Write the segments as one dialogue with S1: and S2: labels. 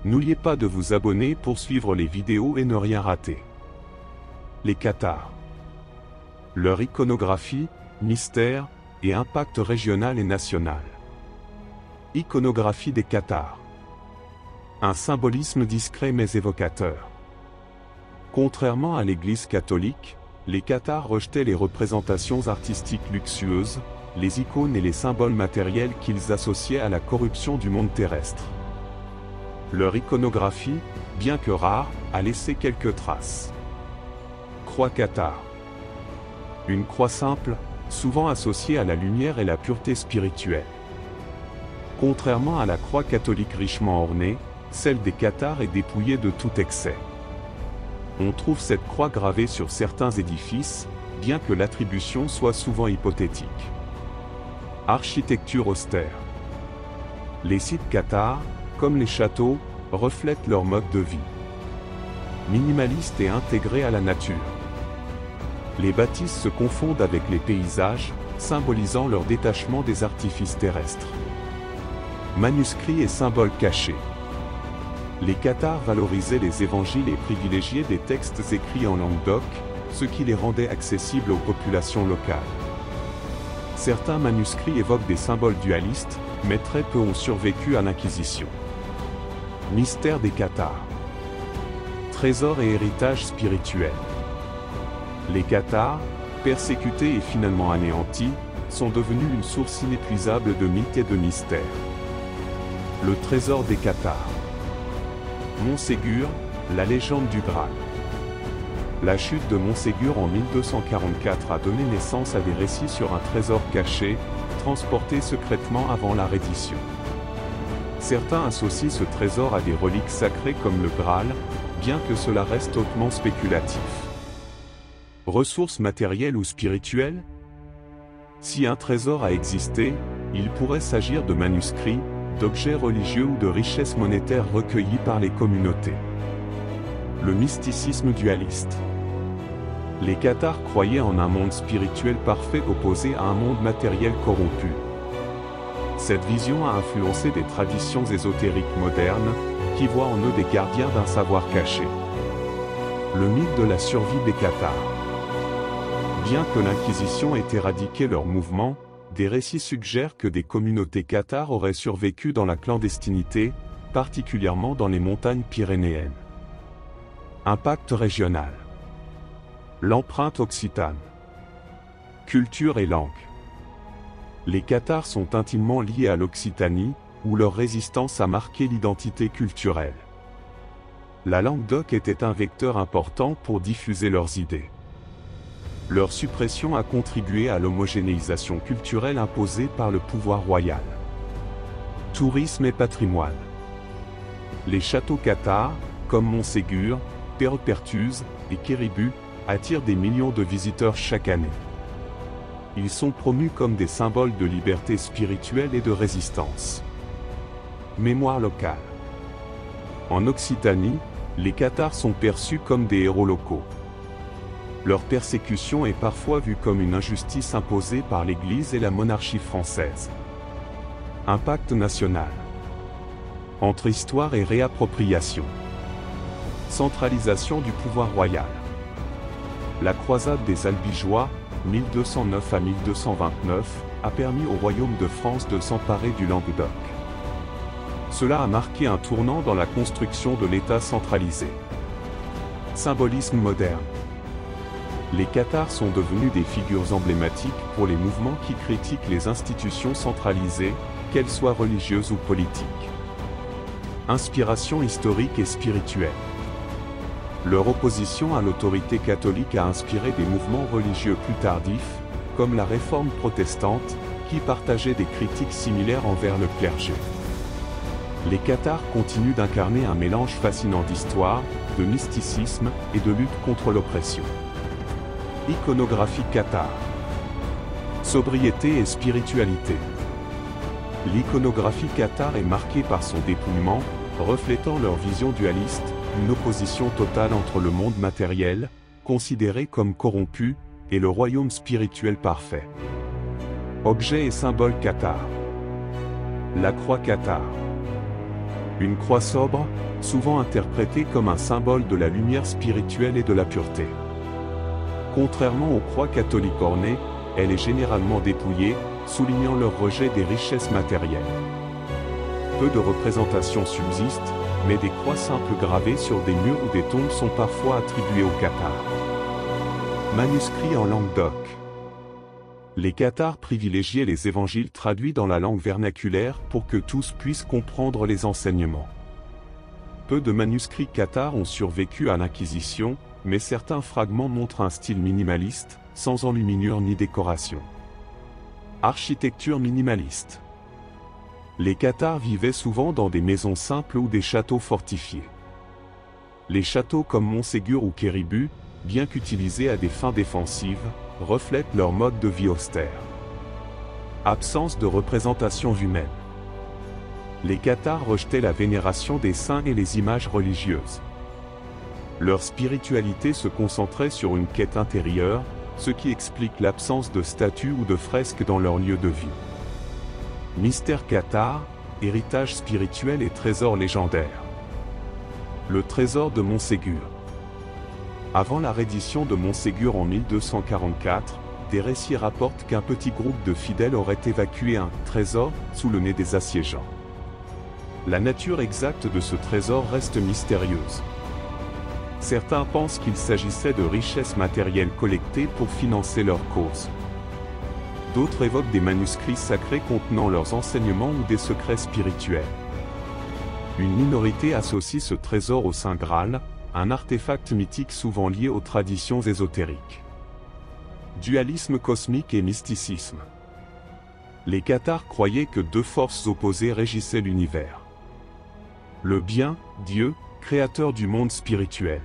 S1: N'oubliez pas de vous abonner pour suivre les vidéos et ne rien rater. Les Cathares. Leur iconographie, mystère et impact régional et national. Iconographie des Cathares. Un symbolisme discret mais évocateur. Contrairement à l'Église catholique, les Cathares rejetaient les représentations artistiques luxueuses, les icônes et les symboles matériels qu'ils associaient à la corruption du monde terrestre. Leur iconographie, bien que rare, a laissé quelques traces. Croix cathare. Une croix simple, souvent associée à la lumière et la pureté spirituelle. Contrairement à la croix catholique richement ornée, celle des Cathares est dépouillée de tout excès. On trouve cette croix gravée sur certains édifices, bien que l'attribution soit souvent hypothétique. Architecture austère. Les sites cathares, comme les châteaux, reflètent leur mode de vie. Minimaliste et intégré à la nature. Les bâtisses se confondent avec les paysages, symbolisant leur détachement des artifices terrestres. Manuscrits et symboles cachés. Les Cathares valorisaient les évangiles et privilégiaient des textes écrits en langue d'oc, ce qui les rendait accessibles aux populations locales. Certains manuscrits évoquent des symboles dualistes, mais très peu ont survécu à l'Inquisition. Mystère des Cathares. Trésors et héritage spirituel. Les Cathares, persécutés et finalement anéantis, sont devenus une source inépuisable de mythes et de mystères. Le trésor des Cathares. Montségur, la légende du Graal. La chute de Montségur en 1244 a donné naissance à des récits sur un trésor caché, transporté secrètement avant la reddition. Certains associent ce trésor à des reliques sacrées comme le Graal, bien que cela reste hautement spéculatif. Ressources matérielles ou spirituelles? Si un trésor a existé, il pourrait s'agir de manuscrits, d'objets religieux ou de richesses monétaires recueillies par les communautés. Le mysticisme dualiste. Les Cathares croyaient en un monde spirituel parfait opposé à un monde matériel corrompu. Cette vision a influencé des traditions ésotériques modernes, qui voient en eux des gardiens d'un savoir caché. Le mythe de la survie des Cathares. Bien que l'Inquisition ait éradiqué leur mouvement, des récits suggèrent que des communautés cathares auraient survécu dans la clandestinité, particulièrement dans les montagnes pyrénéennes. Impact régional. L'empreinte occitane. Culture et langue. Les Cathares sont intimement liés à l'Occitanie, où leur résistance a marqué l'identité culturelle. La langue d'oc était un vecteur important pour diffuser leurs idées. Leur suppression a contribué à l'homogénéisation culturelle imposée par le pouvoir royal. Tourisme et patrimoine. Les châteaux cathares, comme Montségur, Peyrepertuse et Quéribus, attirent des millions de visiteurs chaque année. Ils sont promus comme des symboles de liberté spirituelle et de résistance. Mémoire locale. En Occitanie, les Cathares sont perçus comme des héros locaux. Leur persécution est parfois vue comme une injustice imposée par l'Église et la monarchie française. Impact national. Entre histoire et réappropriation. Centralisation du pouvoir royal. La croisade des Albigeois, 1209 à 1229, a permis au royaume de France de s'emparer du Languedoc. Cela a marqué un tournant dans la construction de l'État centralisé. Symbolisme moderne. Les Cathares sont devenus des figures emblématiques pour les mouvements qui critiquent les institutions centralisées, qu'elles soient religieuses ou politiques. Inspiration historique et spirituelle. Leur opposition à l'autorité catholique a inspiré des mouvements religieux plus tardifs, comme la Réforme protestante, qui partageaient des critiques similaires envers le clergé. Les Cathares continuent d'incarner un mélange fascinant d'histoire, de mysticisme et de lutte contre l'oppression. Iconographie cathare. Sobriété et spiritualité. L'iconographie cathare est marquée par son dépouillement, reflétant leur vision dualiste, une opposition totale entre le monde matériel, considéré comme corrompu, et le royaume spirituel parfait. Objets et symboles cathares. La croix cathare. Une croix sobre, souvent interprétée comme un symbole de la lumière spirituelle et de la pureté. Contrairement aux croix catholiques ornées, elle est généralement dépouillée, soulignant leur rejet des richesses matérielles. Peu de représentations subsistent, mais des croix simples gravées sur des murs ou des tombes sont parfois attribuées aux cathares. Manuscrits en langue d'oc. Les cathares privilégiaient les évangiles traduits dans la langue vernaculaire pour que tous puissent comprendre les enseignements. Peu de manuscrits cathares ont survécu à l'Inquisition, mais certains fragments montrent un style minimaliste, sans enluminure ni décoration. Architecture minimaliste. Les cathares vivaient souvent dans des maisons simples ou des châteaux fortifiés. Les châteaux comme Montségur ou Quéribus, bien qu'utilisés à des fins défensives, reflètent leur mode de vie austère. Absence de représentations humaines. Les cathares rejetaient la vénération des saints et les images religieuses. Leur spiritualité se concentrait sur une quête intérieure, ce qui explique l'absence de statues ou de fresques dans leur lieu de vie. Mystère cathare, héritage spirituel et trésor légendaire. Le trésor de Montségur. Avant la reddition de Montségur en 1244, des récits rapportent qu'un petit groupe de fidèles aurait évacué un « trésor » sous le nez des assiégeants. La nature exacte de ce trésor reste mystérieuse. Certains pensent qu'il s'agissait de richesses matérielles collectées pour financer leur cause. D'autres évoquent des manuscrits sacrés contenant leurs enseignements ou des secrets spirituels. Une minorité associe ce trésor au Saint Graal, un artefact mythique souvent lié aux traditions ésotériques. Dualisme cosmique et mysticisme. Les cathares croyaient que deux forces opposées régissaient l'univers. Le bien, Dieu, créateur du monde spirituel.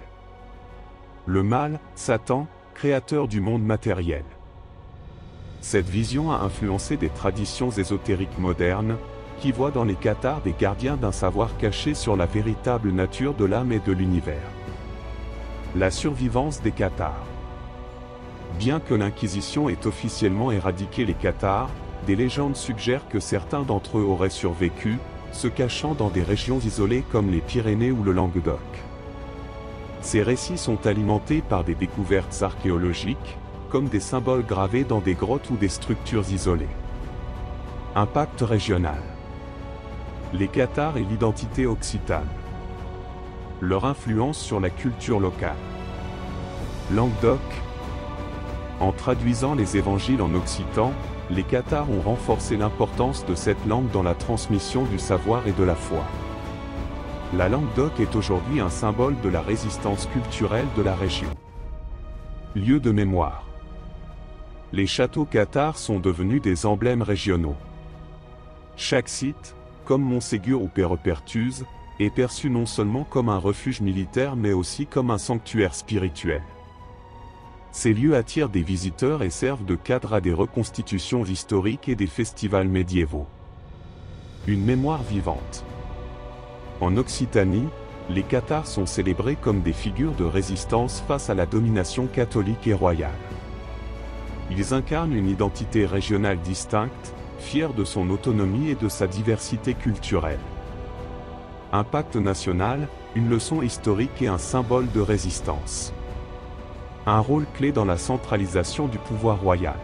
S1: Le mal, Satan, créateur du monde matériel. Cette vision a influencé des traditions ésotériques modernes, qui voient dans les cathares des gardiens d'un savoir caché sur la véritable nature de l'âme et de l'univers. La survivance des cathares. Bien que l'Inquisition ait officiellement éradiqué les cathares, des légendes suggèrent que certains d'entre eux auraient survécu, se cachant dans des régions isolées comme les Pyrénées ou le Languedoc. Ces récits sont alimentés par des découvertes archéologiques, comme des symboles gravés dans des grottes ou des structures isolées. Impact régional. Les cathares et l'identité occitane. Leur influence sur la culture locale. Languedoc. En traduisant les évangiles en occitan, les cathares ont renforcé l'importance de cette langue dans la transmission du savoir et de la foi. La Languedoc est aujourd'hui un symbole de la résistance culturelle de la région. Lieu de mémoire. Les châteaux cathares sont devenus des emblèmes régionaux. Chaque site, comme Montségur ou Pérepertuse, est perçu non seulement comme un refuge militaire mais aussi comme un sanctuaire spirituel. Ces lieux attirent des visiteurs et servent de cadre à des reconstitutions historiques et des festivals médiévaux. Une mémoire vivante. En Occitanie, les cathares sont célébrés comme des figures de résistance face à la domination catholique et royale. Ils incarnent une identité régionale distincte, fière de son autonomie et de sa diversité culturelle. Impact national, une leçon historique et un symbole de résistance. Un rôle clé dans la centralisation du pouvoir royal.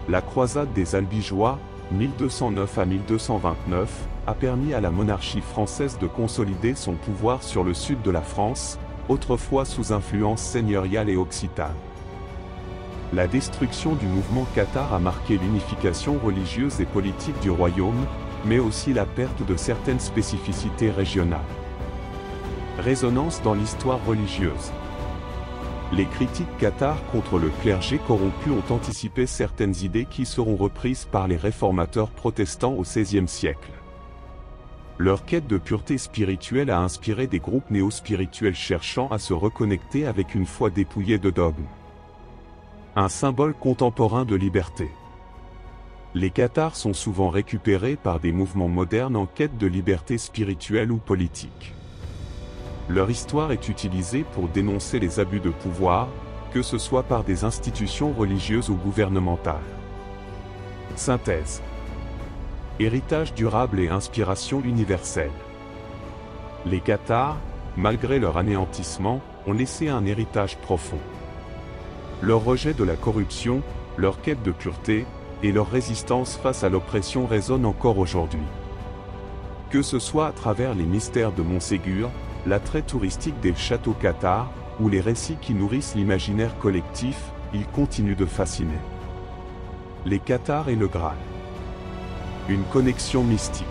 S1: La croisade des Albigeois, 1209 à 1229, a permis à la monarchie française de consolider son pouvoir sur le sud de la France, autrefois sous influence seigneuriale et occitane. La destruction du mouvement cathare a marqué l'unification religieuse et politique du royaume, mais aussi la perte de certaines spécificités régionales. Résonance dans l'histoire religieuse. Les critiques cathares contre le clergé corrompu ont anticipé certaines idées qui seront reprises par les réformateurs protestants au XVIe siècle. Leur quête de pureté spirituelle a inspiré des groupes néo-spirituels cherchant à se reconnecter avec une foi dépouillée de dogmes. Un symbole contemporain de liberté. Les cathares sont souvent récupérés par des mouvements modernes en quête de liberté spirituelle ou politique. Leur histoire est utilisée pour dénoncer les abus de pouvoir, que ce soit par des institutions religieuses ou gouvernementales. Synthèse. Héritage durable et inspiration universelle. Les Cathares, malgré leur anéantissement, ont laissé un héritage profond. Leur rejet de la corruption, leur quête de pureté, et leur résistance face à l'oppression résonnent encore aujourd'hui. Que ce soit à travers les mystères de Montségur, l'attrait touristique des châteaux cathares, ou les récits qui nourrissent l'imaginaire collectif, ils continuent de fasciner. Les Cathares et le Graal. Une connexion mystique.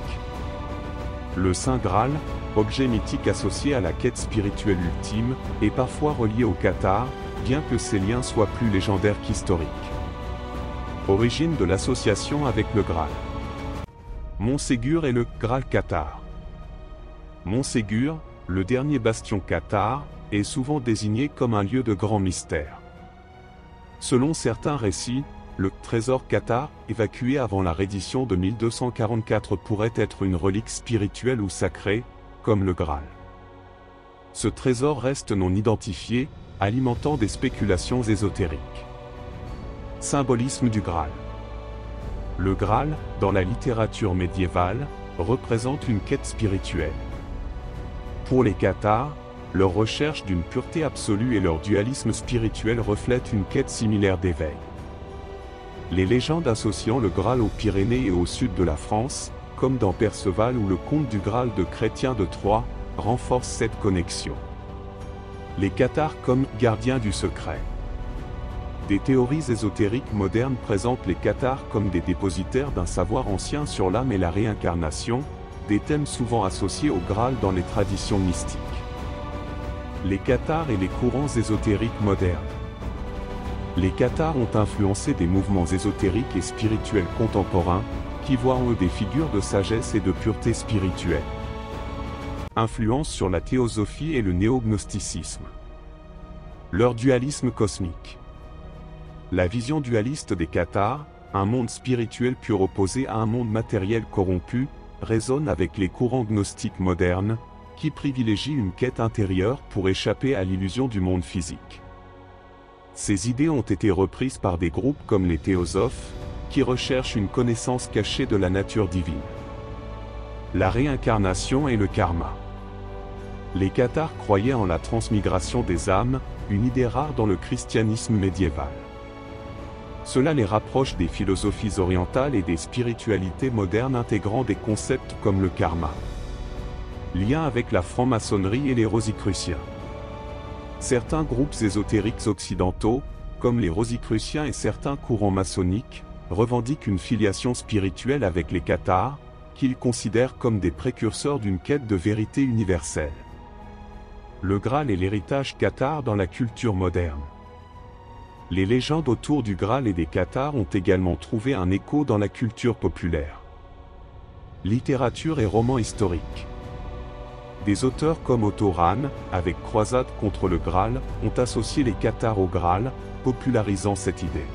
S1: Le Saint Graal, objet mythique associé à la quête spirituelle ultime, est parfois relié aux Cathares, bien que ces liens soient plus légendaires qu'historiques. Origine de l'association avec le Graal. Montségur et le Graal cathare. Montségur, le dernier bastion cathare, est souvent désigné comme un lieu de grand mystère. Selon certains récits, le trésor cathare, évacué avant la reddition de 1244, pourrait être une relique spirituelle ou sacrée, comme le Graal. Ce trésor reste non identifié, alimentant des spéculations ésotériques. Symbolisme du Graal. Le Graal, dans la littérature médiévale, représente une quête spirituelle. Pour les Cathares, leur recherche d'une pureté absolue et leur dualisme spirituel reflètent une quête similaire d'éveil. Les légendes associant le Graal aux Pyrénées et au sud de la France, comme dans Perceval ou le conte du Graal de Chrétien de Troyes, renforcent cette connexion. Les Cathares comme gardiens du secret. Des théories ésotériques modernes présentent les Cathares comme des dépositaires d'un savoir ancien sur l'âme et la réincarnation, des thèmes souvent associés au Graal dans les traditions mystiques. Les Cathares et les courants ésotériques modernes. Les Cathares ont influencé des mouvements ésotériques et spirituels contemporains, qui voient en eux des figures de sagesse et de pureté spirituelle. Influence sur la théosophie et le néognosticisme. Leur dualisme cosmique. La vision dualiste des Cathares, un monde spirituel pur opposé à un monde matériel corrompu, résonne avec les courants gnostiques modernes, qui privilégient une quête intérieure pour échapper à l'illusion du monde physique. Ces idées ont été reprises par des groupes comme les théosophes, qui recherchent une connaissance cachée de la nature divine. La réincarnation et le karma. Les Cathares croyaient en la transmigration des âmes, une idée rare dans le christianisme médiéval. Cela les rapproche des philosophies orientales et des spiritualités modernes intégrant des concepts comme le karma. Lien avec la franc-maçonnerie et les Rosicruciens. Certains groupes ésotériques occidentaux, comme les Rosicruciens et certains courants maçonniques, revendiquent une filiation spirituelle avec les Cathares, qu'ils considèrent comme des précurseurs d'une quête de vérité universelle. Le Graal est l'héritage cathare dans la culture moderne. Les légendes autour du Graal et des Cathares ont également trouvé un écho dans la culture populaire. Littérature et romans historiques. Des auteurs comme Otto Rahn, avec Croisade contre le Graal, ont associé les Cathares au Graal, popularisant cette idée.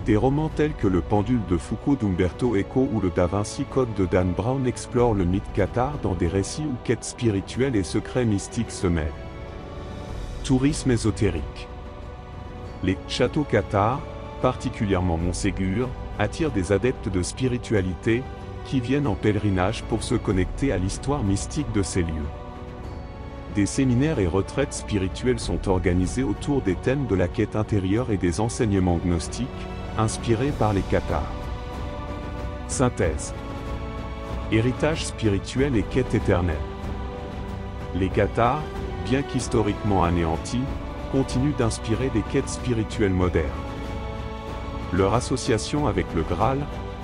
S1: Des romans tels que Le Pendule de Foucault d'Umberto Eco ou Le Da Vinci Code de Dan Brown explorent le mythe cathare dans des récits où quêtes spirituelles et secrets mystiques se mêlent. Tourisme ésotérique. Les châteaux cathares, particulièrement Montségur, attirent des adeptes de spiritualité, qui viennent en pèlerinage pour se connecter à l'histoire mystique de ces lieux. Des séminaires et retraites spirituelles sont organisés autour des thèmes de la quête intérieure et des enseignements gnostiques, inspirés par les Cathares. Synthèse. Héritage spirituel et quête éternelle. Les Cathares, bien qu'historiquement anéantis, continuent d'inspirer des quêtes spirituelles modernes. Leur association avec le Graal,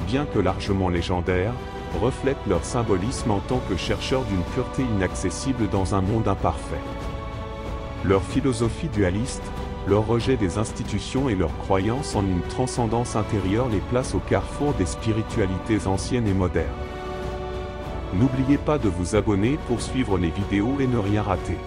S1: bien que largement légendaire, reflète leur symbolisme en tant que chercheurs d'une pureté inaccessible dans un monde imparfait. Leur philosophie dualiste, leur rejet des institutions et leur croyance en une transcendance intérieure les place au carrefour des spiritualités anciennes et modernes. N'oubliez pas de vous abonner pour suivre les vidéos et ne rien rater.